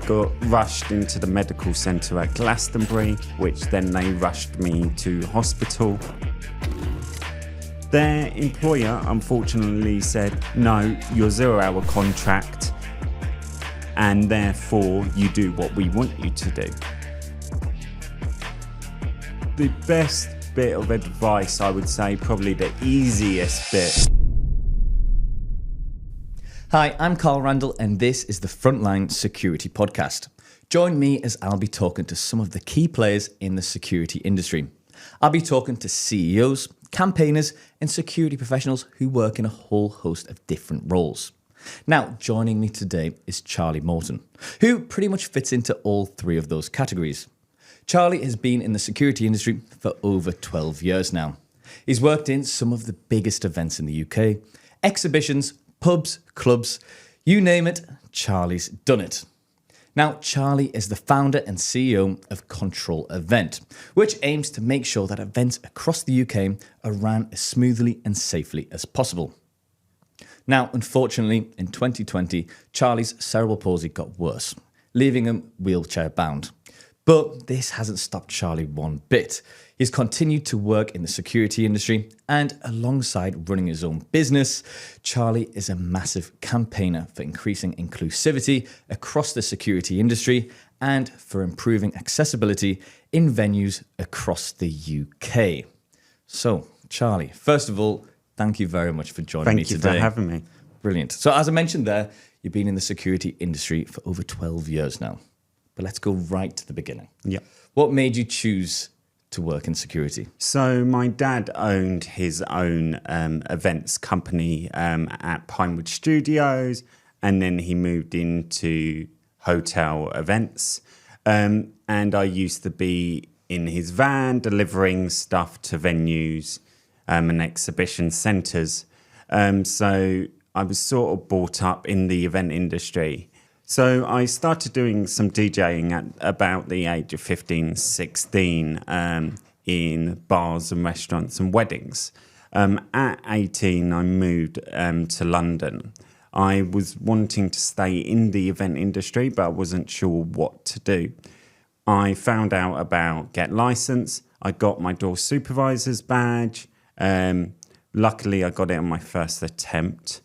got rushed into the medical centre at Glastonbury, which then they rushed me to hospital. Their employer unfortunately said, no, you're 0 hour contract and therefore you do what we want you to do. The best bit of advice, I would say, probably the easiest bit. Hi, I'm Randle, and this is the FrontLine Security Podcast. Join me as I'll be talking to some of the key players in the security industry. I'll be talking to CEOs, campaigners, and security professionals who work in a whole host of different roles. Now, joining me today is Charlie Morton, who pretty much fits into all three of those categories. Charlie has been in the security industry for over 12 years now. He's worked in some of the biggest events in the UK, exhibitions, pubs, clubs, you name it, Charlie's done it. Now, Charlie is the founder and CEO of Control Event, which aims to make sure that events across the UK are ran as smoothly and safely as possible. Now, unfortunately, in 2020, Charlie's cerebral palsy got worse, leaving him wheelchair bound. But this hasn't stopped Charlie one bit. He's continued to work in the security industry, and alongside running his own business, Charlie is a massive campaigner for increasing inclusivity across the security industry and for improving accessibility in venues across the UK. So, Charlie, first of all, thank you very much for joining me today. Thank you for having me. Brilliant. So, as I mentioned there, you've been in the security industry for over 12 years now. But let's go right to the beginning. Yeah. What made you choose to work in security? So my dad owned his own events company at Pinewood Studios, and then he moved into hotel events. And I used to be in his van delivering stuff to venues and exhibition centres. So I was sort of brought up in the event industry. So I started doing some DJing at about the age of 15, 16 in bars and restaurants and weddings. At 18, I moved to London. I was wanting to stay in the event industry, but I wasn't sure what to do. I found out about Get Licence. I got my door supervisor's badge. Luckily, I got it on my first attempt.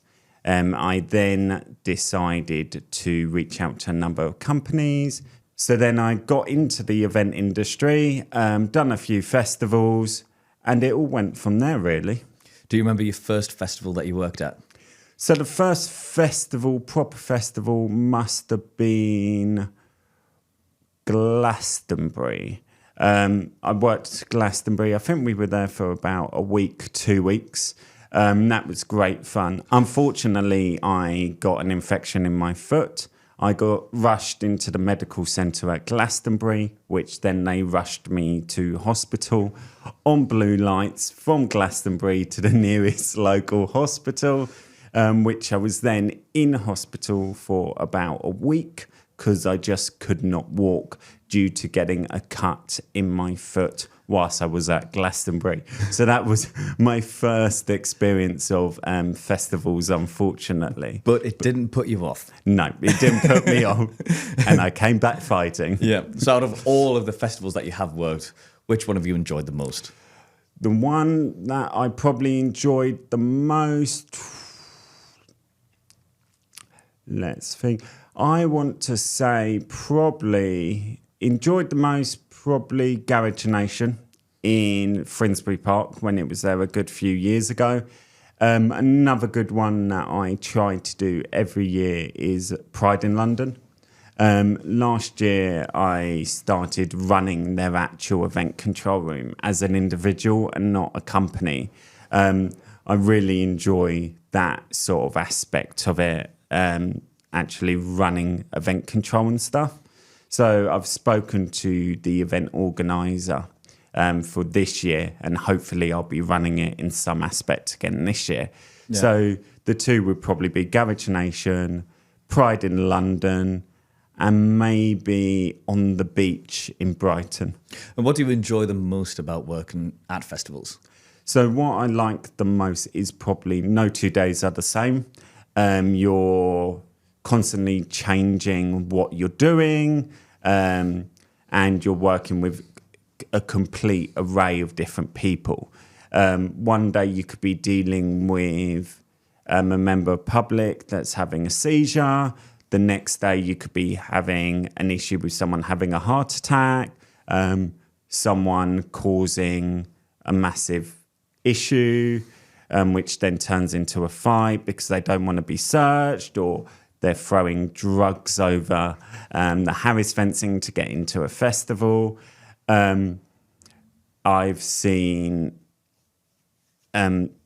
I then decided to reach out to a number of companies. So then I got into the event industry, done a few festivals, and it all went from there, really. Do you remember your first festival that you worked at? So the first festival, proper festival, must have been Glastonbury. I worked at Glastonbury. I think we were there for about a week, 2 weeks. That was great fun. Unfortunately, I got an infection in my foot. I got rushed into the medical centre at Glastonbury, which then they rushed me to hospital on blue lights from Glastonbury to the nearest local hospital, which I was then in hospital for about a week because I just could not walk due to getting a cut in my foot whilst I was at Glastonbury. So that was my first experience of festivals, unfortunately. But it didn't put you off? No, it didn't put me off. And I came back fighting. Yeah. So out of all of the festivals that you have worked, which one have you enjoyed the most? The one that I probably enjoyed the most, let's think. I want to say probably enjoyed the most, probably Garage Nation in Finsbury Park when it was there a good few years ago. Another good one that I try to do every year is Pride in London. Last year I started running their actual event control room as an individual and not a company. I really enjoy that sort of aspect of it, actually running event control and stuff. So I've spoken to the event organizer for this year, and hopefully I'll be running it in some aspect again this year. Yeah. So the two would probably be Garage Nation, Pride in London, and maybe On the Beach in Brighton. And what do you enjoy the most about working at festivals? So what I like the most is probably no 2 days are the same. You're constantly changing what you're doing, and you're working with a complete array of different people. One day you could be dealing with a member of public that's having a seizure. The next day you could be having an issue with someone having a heart attack, someone causing a massive issue, which then turns into a fight because they don't want to be searched, or they're throwing drugs over the Harris fencing to get into a festival. I've seen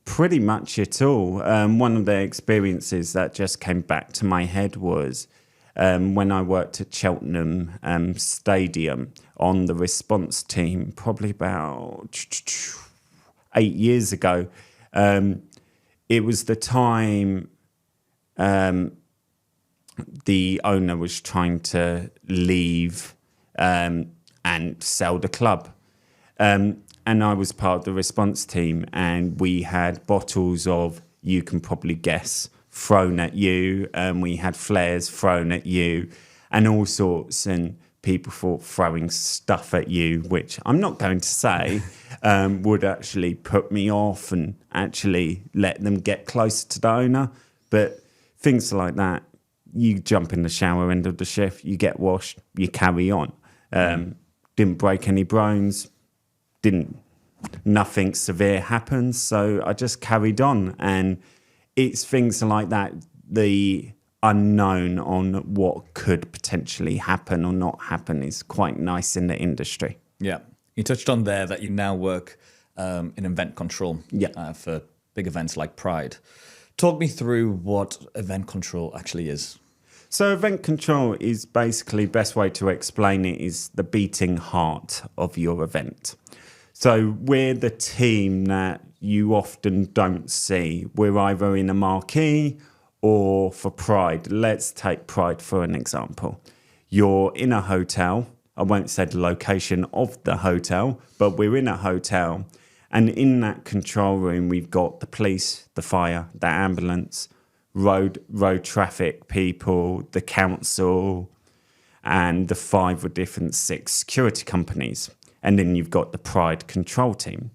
pretty much it all. One of the experiences that just came back to my head was when I worked at Cheltenham Stadium on the response team, probably about 8 years ago. It was the time the owner was trying to leave and sell the club. And I was part of the response team, and we had bottles of, you can probably guess, thrown at you, and we had flares thrown at you and all sorts, and people thought throwing stuff at you, which I'm not going to say, would actually put me off and actually let them get closer to the owner. But things like that, you jump in the shower end of the shift, you get washed, you carry on. Didn't break any bones, nothing severe happened, so I just carried on. And it's things like that, the unknown on what could potentially happen or not happen is quite nice in the industry. Yeah. You touched on there that you now work in event control for big events like Pride. Talk me through what event control actually is. So event control is basically, best way to explain it is the beating heart of your event. So we're the team that you often don't see. We're either in a marquee or for Pride. Let's take Pride for an example. You're in a hotel. I won't say the location of the hotel, but we're in a hotel. And in that control room, we've got the police, the fire, the ambulance, road traffic people, the council, and the 5 or different 6 security companies. And then you've got the Pride control team.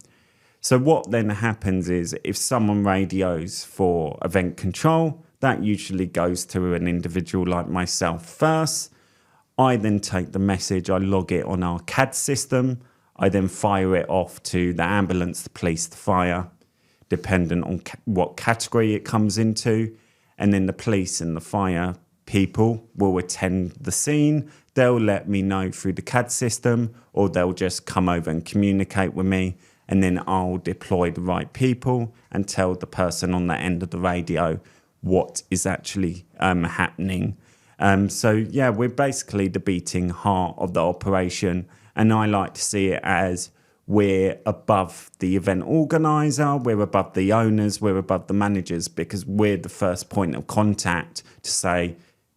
So what then happens is if someone radios for event control, that usually goes to an individual like myself first. I then take the message, I log it on our CAD system. I then fire it off to the ambulance, the police, the fire, dependent on what category it comes into. And then the police and the fire people will attend the scene. They'll let me know through the CAD system, or they'll just come over and communicate with me, and then I'll deploy the right people and tell the person on the end of the radio what is actually happening. We're basically the beating heart of the operation, and I like to see it as we're above the event organizer, we're above the owners, we're above the managers, because we're the first point of contact to say,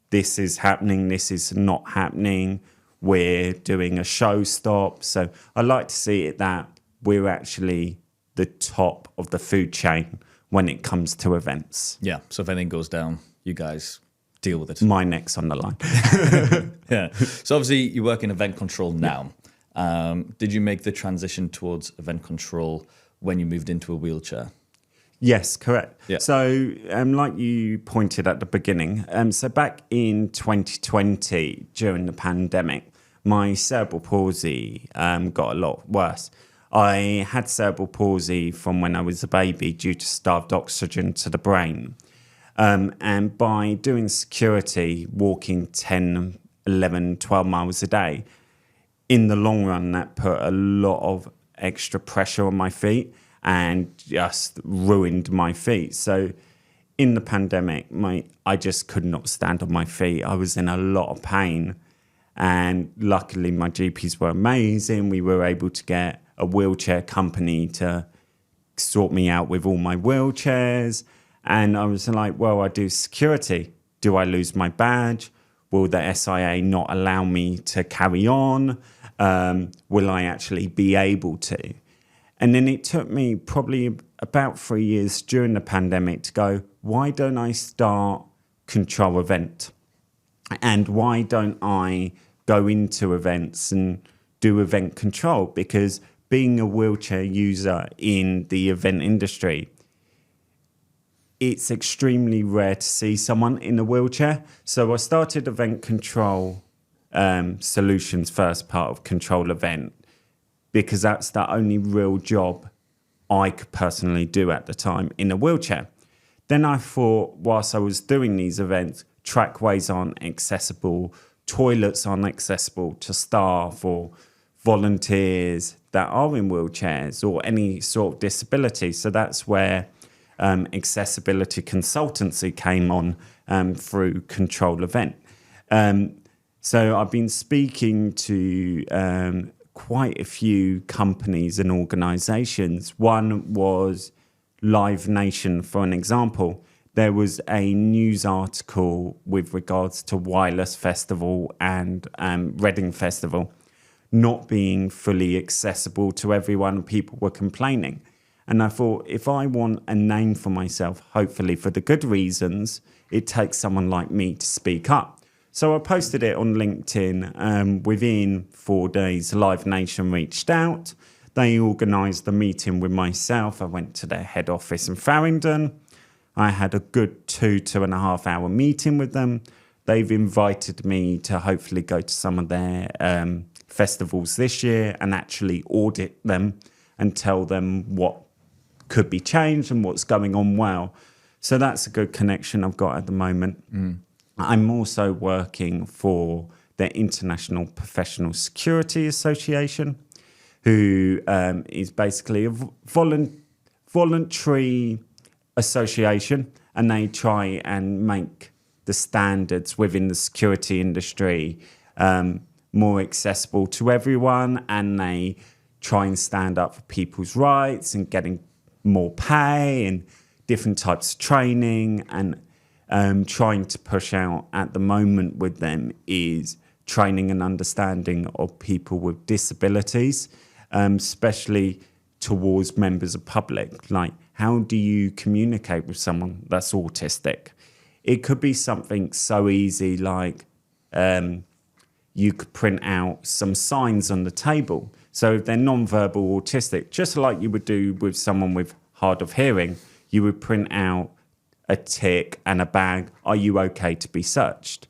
this is happening, this is not happening, we're doing a show stop. So I like to see it that we're actually the top of the food chain when it comes to events. Yeah, so if anything goes down, you guys deal with it. My neck's on the line. Yeah. So obviously you work in event control now. Did you make the transition towards event control when you moved into a wheelchair? Yes, correct. Yeah. So like you pointed at the beginning, so back in 2020, during the pandemic, my cerebral palsy got a lot worse. I had cerebral palsy from when I was a baby due to starved oxygen to the brain. And by doing security, walking 10, 11, 12 miles a day, in the long run, that put a lot of extra pressure on my feet and just ruined my feet. So in the pandemic, I just could not stand on my feet. I was in a lot of pain. And luckily, my GPs were amazing. We were able to get a wheelchair company to sort me out with all my wheelchairs. And I was like, well, I do security. Do I lose my badge? Will the SIA not allow me to carry on? Will I actually be able to? And then it took me probably about 3 years during the pandemic to go, why don't I start control event? And why don't I go into events and do event control? Because being a wheelchair user in the event industry, it's extremely rare to see someone in a wheelchair. So I started event control solutions, first part of control event, because that's the only real job I could personally do at the time in a wheelchair. Then I thought, whilst I was doing these events, trackways aren't accessible, toilets aren't accessible to staff or volunteers that are in wheelchairs or any sort of disability. So that's where accessibility consultancy came on through Control Event. So I've been speaking to quite a few companies and organisations. One was Live Nation, for an example. There was a news article with regards to Wireless Festival and Reading Festival not being fully accessible to everyone. People were complaining. And I thought, if I want a name for myself, hopefully for the good reasons, it takes someone like me to speak up. So I posted it on LinkedIn. Within 4 days, Live Nation reached out. They organised a meeting with myself. I went to their head office in Farringdon. I had a good 2.5 hour meeting with them. They've invited me to hopefully go to some of their festivals this year and actually audit them and tell them what could be changed and what's going on well. So that's a good connection I've got at the moment. I'm also working for the International Professional Security Association, who is basically a voluntary association, and they try and make the standards within the security industry more accessible to everyone, and they try and stand up for people's rights and getting more pay and different types of training. And trying to push out at the moment with them is training and understanding of people with disabilities, especially towards members of public. Like, how do you communicate with someone that's autistic? It could be something so easy like you could print out some signs on the table. So if they're non-verbal autistic, just like you would do with someone with hard of hearing, you would print out a tick and a bag. Are you okay to be searched?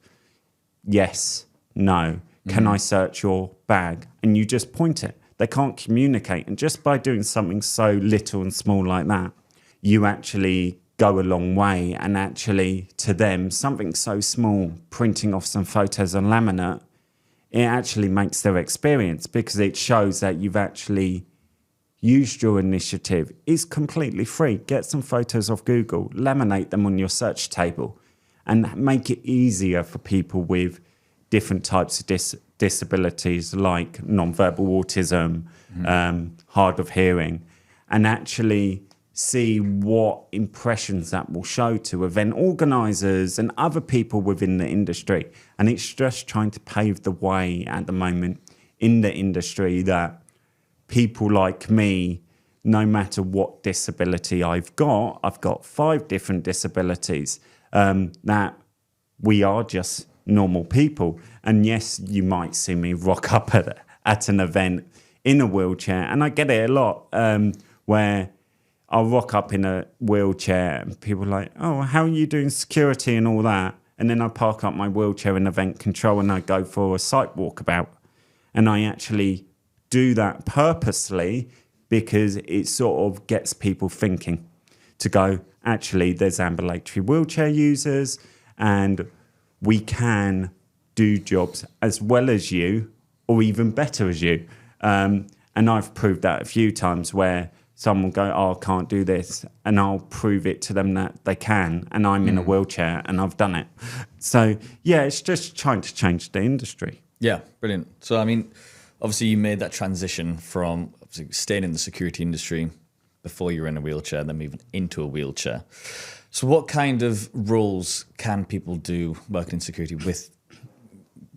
Yes, no. Can I search your bag? And you just point it. They can't communicate. And just by doing something so little and small like that, you actually go a long way. And actually, to them, something so small, printing off some photos on laminate, it actually makes their experience, because it shows that you've actually used your initiative. It's completely free. Get some photos off Google, laminate them on your search table, and make it easier for people with different types of disabilities like non-verbal autism, hard of hearing, and actually see what impressions that will show to event organisers and other people within the industry. And it's just trying to pave the way at the moment in the industry that people like me, no matter what disability I've got 5 different disabilities, that we are just normal people. And yes, you might see me rock up at an event in a wheelchair, and I get it a lot, where I'll rock up in a wheelchair and people are like, oh, how are you doing security and all that? And then I park up my wheelchair in event control and I go for a site walkabout. And I actually do that purposely because it sort of gets people thinking to go, actually, there's ambulatory wheelchair users and we can do jobs as well as you or even better as you. And I've proved that a few times where someone will go, oh, I can't do this. And I'll prove it to them that they can. And I'm in a wheelchair and I've done it. So, yeah, it's just trying to change the industry. Yeah, brilliant. So, I mean, obviously you made that transition from obviously staying in the security industry before you were in a wheelchair, then moving into a wheelchair. So what kind of roles can people do working in security with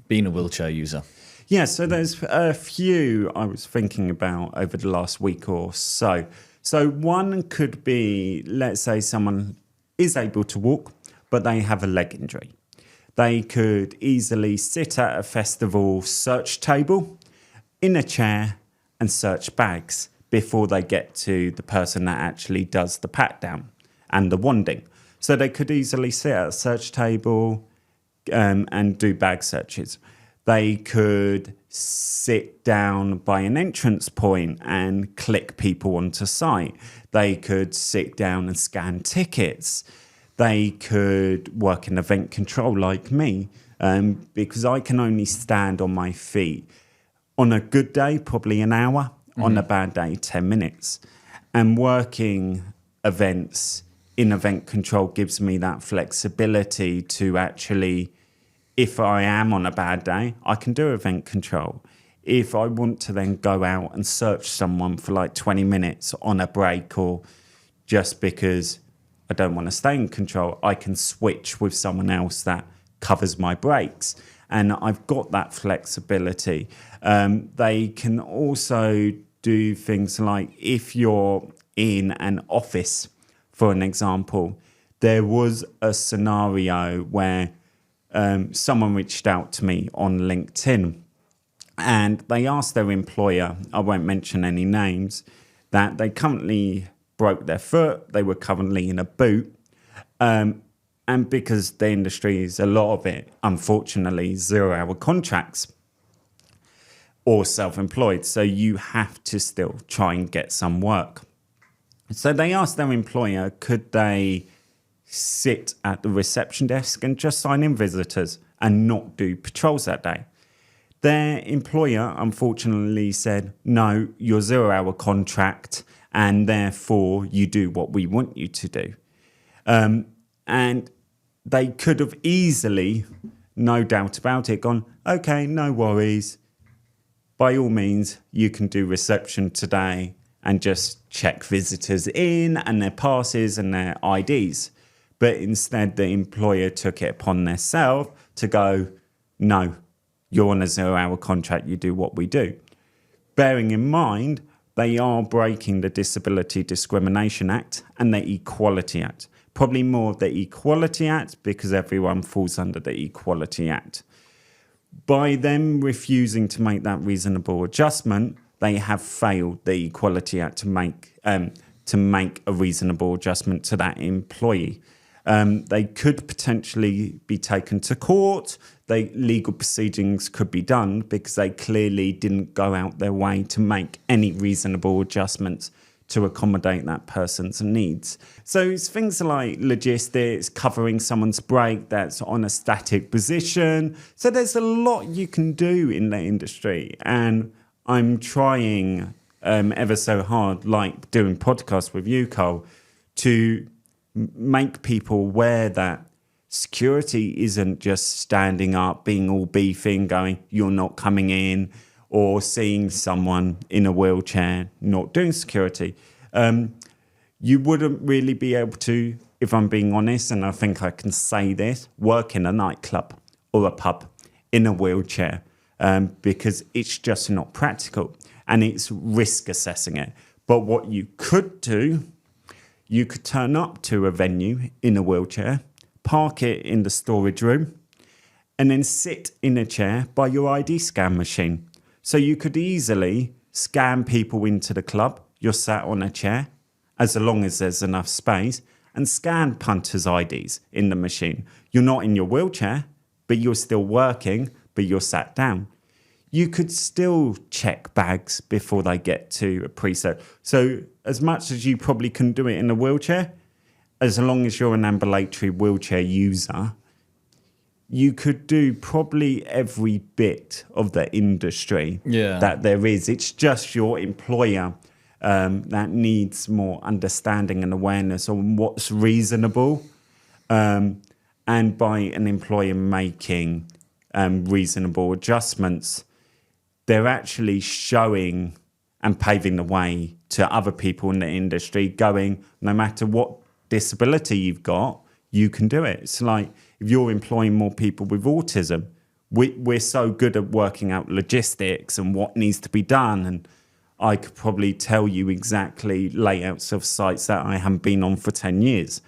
being a wheelchair user? Yeah, so there's a few I was thinking about over the last week or so. So one could be, let's say someone is able to walk, but they have a leg injury. They could easily sit at a festival search table in a chair and search bags before they get to the person that actually does the pat down and the wanding. So they could easily sit at a search table and do bag searches. They could sit down by an entrance point and click people onto site. They could sit down and scan tickets. They could work in event control like me, because I can only stand on my feet. On a good day, probably an hour. On a bad day, 10 minutes. And working events in event control gives me that flexibility to actually, if I am on a bad day, I can do event control. If I want to then go out and search someone for like 20 minutes on a break, or just because I don't want to stay in control, I can switch with someone else that covers my breaks. And I've got that flexibility. They can also do things like, if you're in an office, for an example, there was a scenario where someone reached out to me on LinkedIn and they asked their employer, I won't mention any names, that they currently broke their foot, they were currently in a boot, and because the industry is a lot of it, unfortunately, 0-hour contracts or self-employed, so you have to still try and get some work. So they asked their employer, could they sit at the reception desk and just sign in visitors and not do patrols that day? Their employer, unfortunately, said, no, you're 0-hour contract, and therefore you do what we want you to do. And they could have easily, no doubt about it, gone, okay, no worries. By all means, you can do reception today and just check visitors in and their passes and their IDs. But instead, the employer took it upon themselves to go, no, you're on a 0-hour contract, you do what we do. Bearing in mind, they are breaking the Disability Discrimination Act and the Equality Act. Probably more of the Equality Act because everyone falls under the Equality Act. By them refusing to make that reasonable adjustment, they have failed the Equality Act to make a reasonable adjustment to that employee. They could potentially be taken to court. Legal proceedings could be done because they clearly didn't go out their way to make any reasonable adjustments to accommodate that person's needs. So it's things like logistics, covering someone's break that's on a static position. So there's a lot you can do in the industry. And I'm trying ever so hard, like doing podcasts with you, Cole, to make people aware that security isn't just standing up, being all beefing, going, you're not coming in, or seeing someone in a wheelchair not doing security. You wouldn't really be able to, if I'm being honest, and I think I can say this, work in a nightclub or a pub in a wheelchair because it's just not practical and it's risk assessing it. But what you could do, you could turn up to a venue in a wheelchair, park it in the storage room, and then sit in a chair by your ID scan machine. So you could easily scan people into the club. You're sat on a chair, as long as there's enough space, and scan punters' IDs in the machine. You're not in your wheelchair, but you're still working, but you're sat down. You could still check bags before they get to a preset. So as much as you probably couldn't do it in a wheelchair, as long as you're an ambulatory wheelchair user, you could do probably every bit of the industry that there is. It's just your employer that needs more understanding and awareness on what's reasonable. And by an employer making reasonable adjustments, they're actually showing and paving the way to other people in the industry, going, no matter what disability you've got, you can do it. It's like if you're employing more people with autism, we're so good at working out logistics and what needs to be done. And I could probably tell you exactly layouts of sites that I haven't been on for 10 years.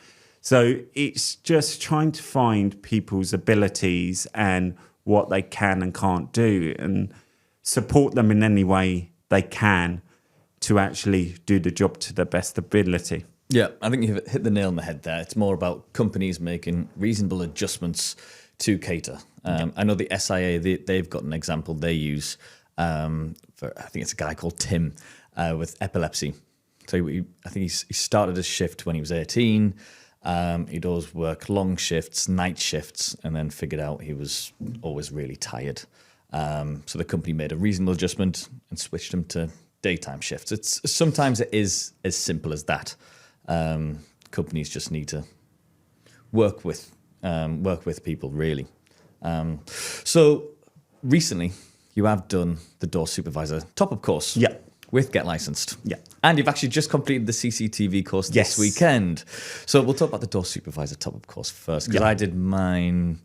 So it's just trying to find people's abilities and what they can and can't do and support them in any way they can to actually do the job to their best ability. Yeah, I think you've hit the nail on the head there. It's more about companies making reasonable adjustments to cater. I know the SIA, they've got an example they use for, I think it's a guy called Tim with epilepsy. So I think he started his shift when he was 18. He'd always work long shifts, night shifts, and then figured out he was always really tired. So the company made a reasonable adjustment and switched him to daytime shifts. Sometimes it is as simple as that. Companies just need to work with people, really. So recently, you have done the Door Supervisor top-up course. Yeah. With Get Licensed. Yeah. And you've actually just completed the CCTV course this weekend. So we'll talk about the Door Supervisor top-up course first, because I did mine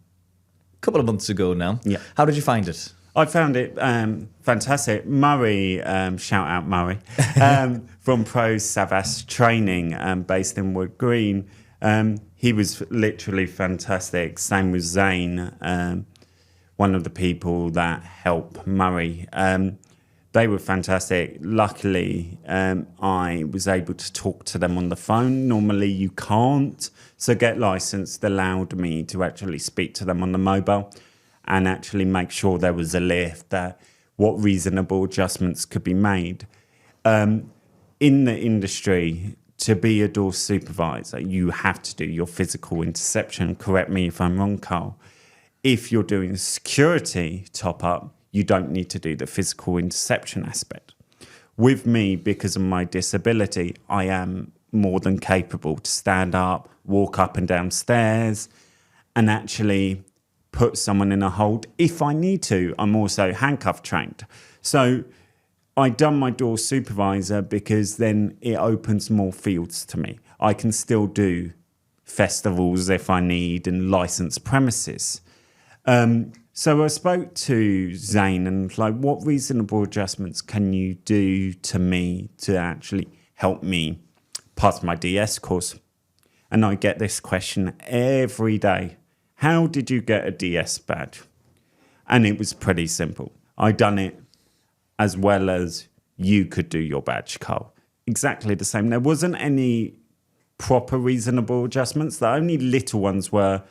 a couple of months ago now. Yeah. How did you find it? I found it fantastic. Murray, shout out Murray, from Pro Savas Training, based in Wood Green. He was literally fantastic. Same with Zane, one of the people that help Murray. They were fantastic. Luckily, I was able to talk to them on the phone. Normally you can't. So Get Licensed allowed me to actually speak to them on the mobile and actually make sure there was a lift, that what reasonable adjustments could be made. In the industry, to be a door supervisor, you have to do your physical interception. Correct me if I'm wrong, Carl. If you're doing security top-up, you don't need to do the physical interception aspect. With me, because of my disability, I am more than capable to stand up, walk up and down stairs, and actually put someone in a hold if I need to. I'm also handcuff trained. So I done my door supervisor because then it opens more fields to me. I can still do festivals if I need and licensed premises. So I spoke to Zane and like, what reasonable adjustments can you do to me to actually help me pass my DS course? And I get this question every day. How did you get a DS badge? And it was pretty simple. I done it as well as you could do your badge, Carl. Exactly the same. There wasn't any proper reasonable adjustments. The only little ones were,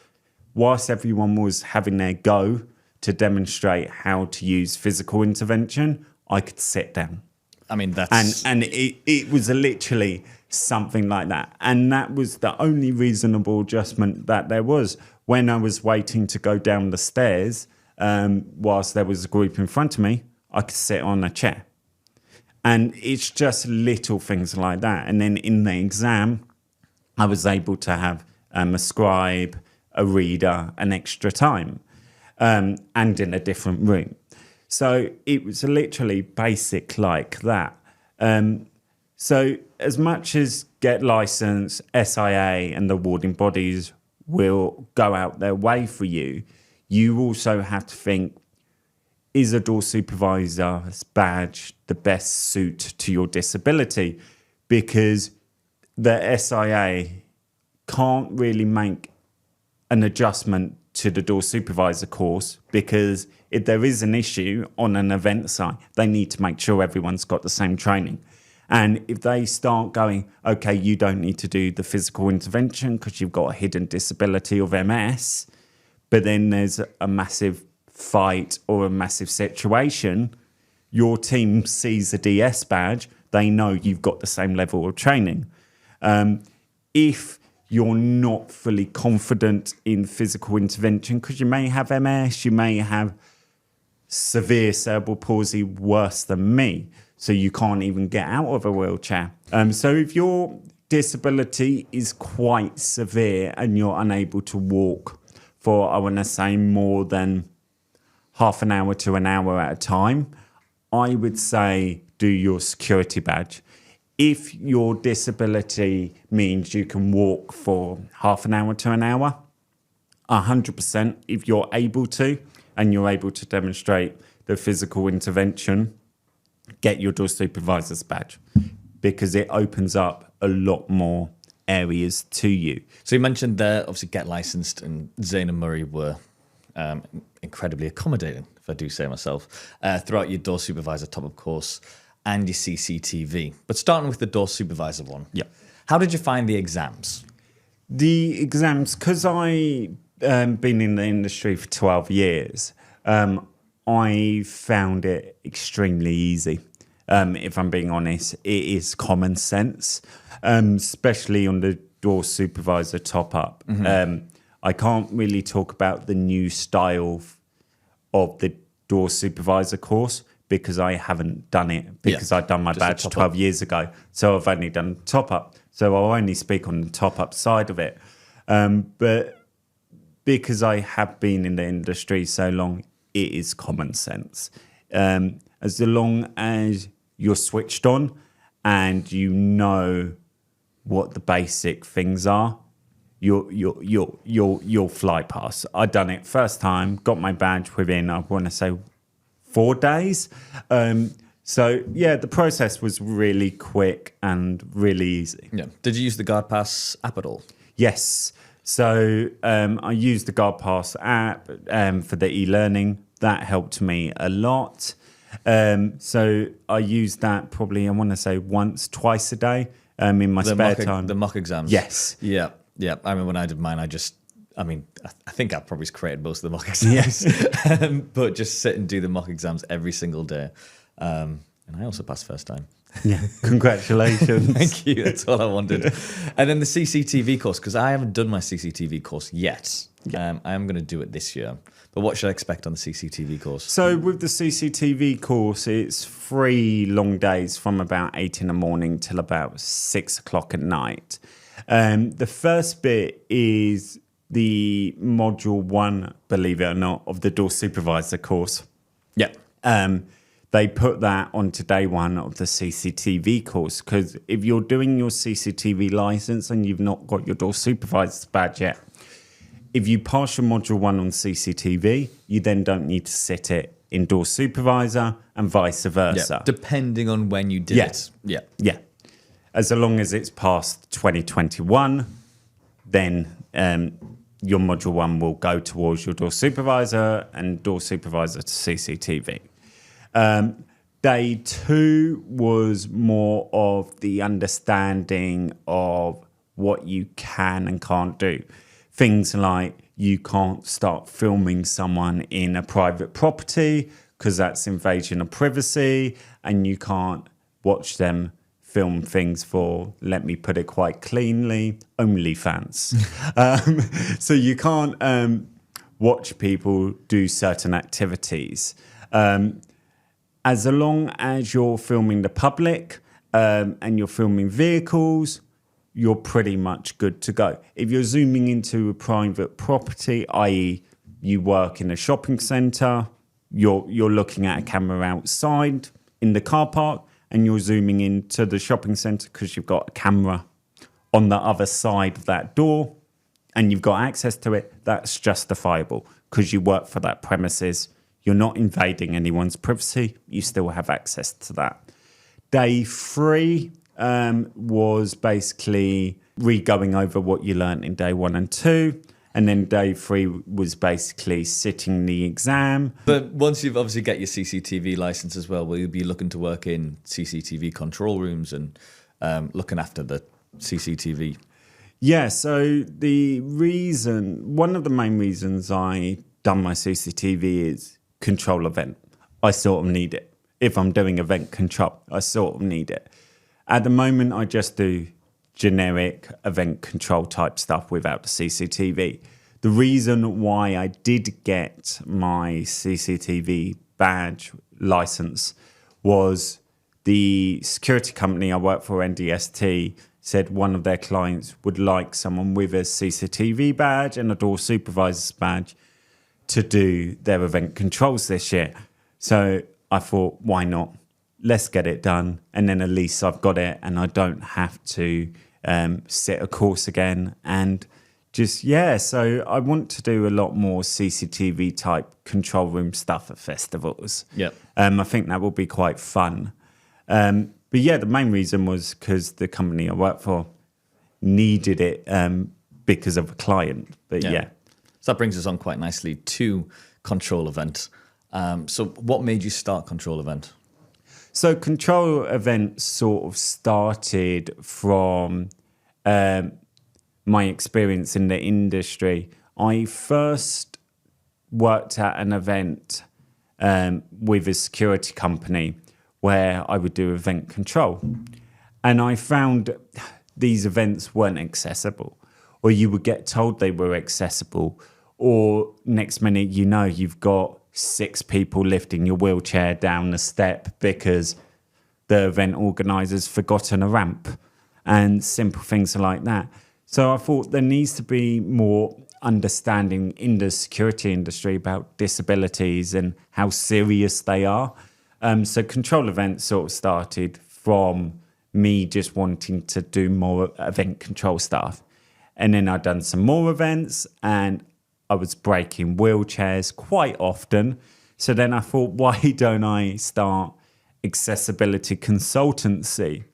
whilst everyone was having their go to demonstrate how to use physical intervention, I could sit down. I mean, that's... And it was literally something like that. And that was the only reasonable adjustment that there was. When I was waiting to go down the stairs, whilst there was a group in front of me, I could sit on a chair. And it's just little things like that. And then in the exam, I was able to have a scribe, a reader, an extra time, and in a different room. So it was literally basic like that. So as much as Get Licensed, SIA and the awarding bodies will go out their way for you, you also have to think, is a door supervisor's badge the best suit to your disability? Because the SIA can't really make an adjustment to the door supervisor course, because if there is an issue on an event site, they need to make sure everyone's got the same training. And if they start going, okay, you don't need to do the physical intervention because you've got a hidden disability of MS, but then there's a massive fight or a massive situation, your team sees a DS badge, they know you've got the same level of training. If you're not fully confident in physical intervention, because you may have MS, you may have severe cerebral palsy worse than me, so you can't even get out of a wheelchair. So if your disability is quite severe and you're unable to walk for, I want to say, more than half an hour to an hour at a time, I would say do your security badge. If your disability means you can walk for half an hour to an hour, 100%, if you're able to, and you're able to demonstrate the physical intervention, get your door supervisor's badge, because it opens up a lot more areas to you. So you mentioned there, obviously, Get Licensed and Zane and Murray were incredibly accommodating, if I do say myself, throughout your door supervisor top-up course and your CCTV. But starting with the door supervisor one, how did you find the exams? The exams, because I been in the industry for 12 years, I found it extremely easy. If I'm being honest, it is common sense, especially on the door supervisor top-up. I can't really talk about the new style of the door supervisor course because I haven't done it, because I've done my badge 12 years ago. So I've only done top-up. So I'll only speak on the top-up side of it. But because I have been in the industry so long, it is common sense. As long as you're switched on and you know what the basic things are, you'll fly past. I done it first time, got my badge within, I want to say, 4 days. So yeah, the process was really quick and really easy. Yeah. Did you use the Guard Pass app at all? Yes. So I used the Guard Pass app for the e-learning. That helped me a lot. So I used that probably, I want to say, twice a day in my spare time. The mock exams? Yes. Yeah. Yeah. I remember when I did mine, I think I probably created most of the mock exams. Yes. But just sit and do the mock exams every single day. And I also passed first time. Yeah, congratulations. Thank you. That's all I wanted. And then the CCTV course, because I haven't done my CCTV course yet. I am going to do it this year. But what should I expect on the CCTV course? So with the CCTV course, it's 3 long days from about 8 in the morning till about 6 o'clock at night. The first bit is the module 1, believe it or not, of the door supervisor course. Yeah. They put that onto day 1 of the CCTV course, because if you're doing your CCTV license and you've not got your door supervisor's badge yet, if you pass your module 1 on CCTV, you then don't need to sit it in door supervisor and vice versa. Yeah. Depending on when you did it. Yeah. Yeah. As long as it's past 2021, then your module 1 will go towards your door supervisor and door supervisor to CCTV. Day 2 was more of the understanding of what you can and can't do. Things like you can't start filming someone in a private property because that's invasion of privacy, and you can't watch them film things for, let me put it quite cleanly, OnlyFans. So you can't watch people do certain activities. As long as you're filming the public and you're filming vehicles, you're pretty much good to go. If you're zooming into a private property, i.e. you work in a shopping centre, you're looking at a camera outside in the car park, and you're zooming into the shopping centre because you've got a camera on the other side of that door and you've got access to it, that's justifiable because you work for that premises. You're not invading anyone's privacy. You still have access to that. Day 3 was basically re-going over what you learned in day 1 and 2. And then day 3 was basically sitting the exam. But once you've obviously get your CCTV license as well, will you be looking to work in CCTV control rooms and looking after the CCTV? Yeah, so one of the main reasons I done my CCTV is control event. I sort of need it. If I'm doing event control, I sort of need it. At the moment, I just do generic event control type stuff without the CCTV. The reason why I did get my CCTV badge license was the security company I work for, NDST, said one of their clients would like someone with a CCTV badge and a door supervisor's badge to do their event controls this year. So I thought, why not? Let's get it done. And then at least I've got it and I don't have to sit a course again. And so I want to do a lot more CCTV type control room stuff at festivals. Yeah. I think that will be quite fun. But yeah, the main reason was because the company I work for needed it because of a client. But yeah. So that brings us on quite nicely to Control Event. So what made you start Control Event? So Control Event sort of started from my experience in the industry. I first worked at an event with a security company where I would do event control. And I found these events weren't accessible, or you would get told they were accessible, or next minute, you've got 6 people lifting your wheelchair down the step because the event organizers forgotten a ramp and simple things like that. So I thought there needs to be more understanding in the security industry about disabilities and how serious they are. So Control Events sort of started from me just wanting to do more event control stuff. And then I'd done some more events and I was breaking wheelchairs quite often. So then I thought, why don't I start accessibility consultancy?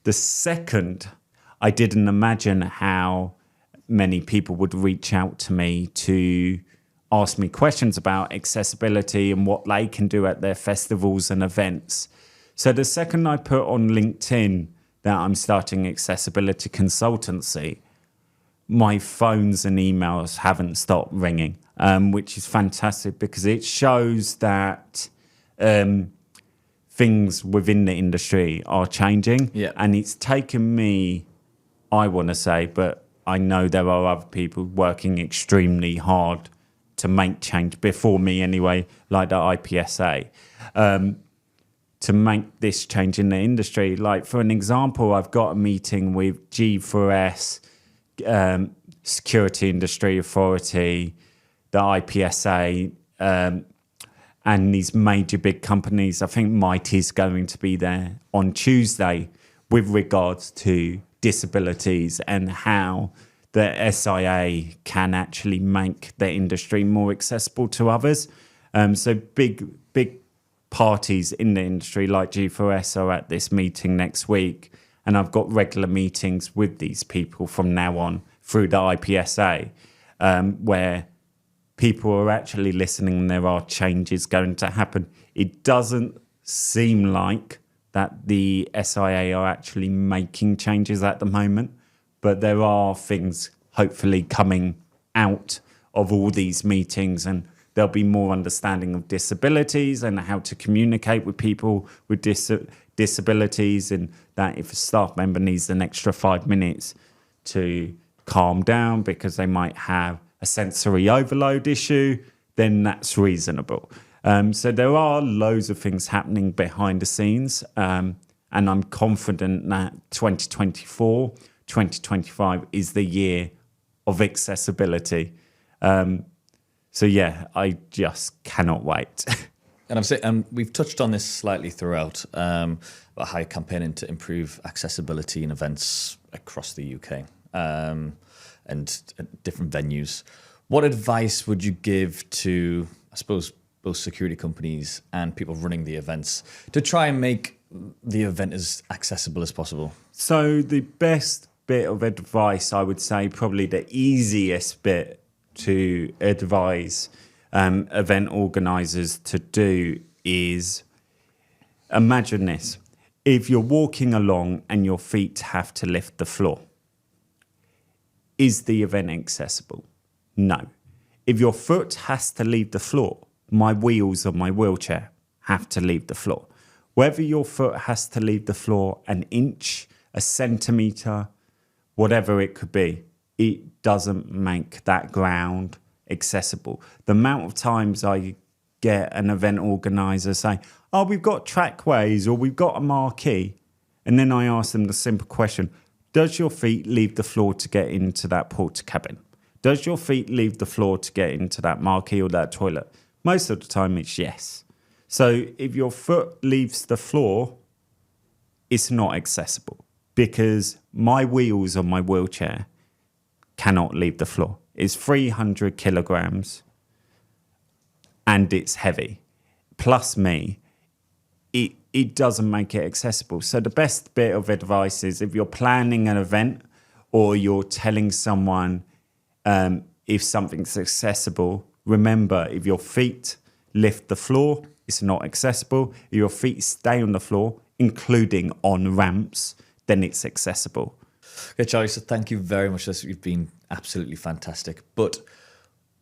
The second, I didn't imagine how many people would reach out to me to ask me questions about accessibility and what they can do at their festivals and events. So the second I put on LinkedIn that I'm starting accessibility consultancy, my phones and emails haven't stopped ringing, which is fantastic because it shows that things within the industry are changing. Yeah. And it's taken me, I want to say, but I know there are other people working extremely hard to make change before me anyway, like the IPSA, to make this change in the industry. Like, for an example, I've got a meeting with G4S, Security Industry Authority, the IPSA, and these major big companies. I think Mighty's going to be there on Tuesday with regards to disabilities and how the SIA can actually make the industry more accessible to others. So big parties in the industry like G4S are at this meeting next week. And I've got regular meetings with these people from now on through the IPSA, where people are actually listening and there are changes going to happen. It doesn't seem like that the SIA are actually making changes at the moment, but there are things hopefully coming out of all these meetings, and there'll be more understanding of disabilities and how to communicate with people with disabilities, and that if a staff member needs an extra 5 minutes to calm down because they might have a sensory overload issue, then that's reasonable. So there are loads of things happening behind the scenes, and I'm confident that 2024, 2025 is the year of accessibility. So yeah, I just cannot wait. And we've touched on this slightly throughout, about how you're campaigning to improve accessibility in events across the UK, and different venues. What advice would you give to, I suppose, both security companies and people running the events to try and make the event as accessible as possible? So the best bit of advice, I would say, probably the easiest bit to advise event organisers to do is, imagine this. If you're walking along and your feet have to lift the floor, is the event accessible? No. If your foot has to leave the floor, my wheels of my wheelchair have to leave the floor. Whether your foot has to leave the floor an inch, a centimetre, whatever it could be, it doesn't make that ground accessible. The amount of times I get an event organizer saying, oh, we've got trackways or we've got a marquee. And then I ask them the simple question, does your feet leave the floor to get into that porter cabin? Does your feet leave the floor to get into that marquee or that toilet? Most of the time it's yes. So if your foot leaves the floor, it's not accessible because my wheels on my wheelchair cannot leave the floor. It's 300 kilograms and it's heavy. Plus me, it doesn't make it accessible. So the best bit of advice is if you're planning an event or you're telling someone if something's accessible, remember, if your feet lift the floor, it's not accessible. If your feet stay on the floor, including on ramps, then it's accessible. Okay, Charlie, so thank you very much. You've been absolutely fantastic. But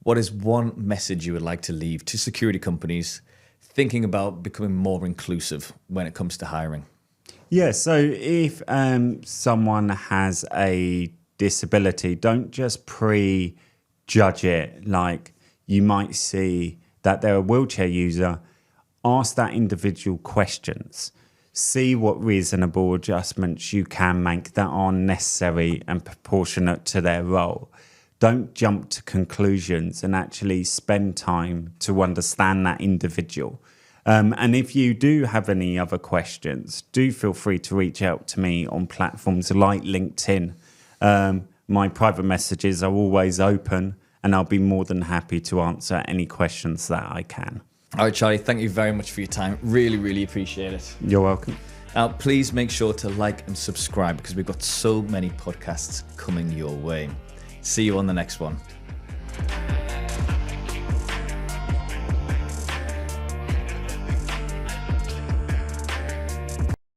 what is one message you would like to leave to security companies thinking about becoming more inclusive when it comes to hiring? Yeah, so if someone has a disability, don't just prejudge it. Like, you might see that they're a wheelchair user. Ask that individual questions. See what reasonable adjustments you can make that are necessary and proportionate to their role. Don't jump to conclusions and actually spend time to understand that individual. And if you do have any other questions, do feel free to reach out to me on platforms like LinkedIn. My private messages are always open, and I'll be more than happy to answer any questions that I can. All right, Charlie, thank you very much for your time. Really, really appreciate it. You're welcome. Now, please make sure to like and subscribe because we've got so many podcasts coming your way. See you on the next one.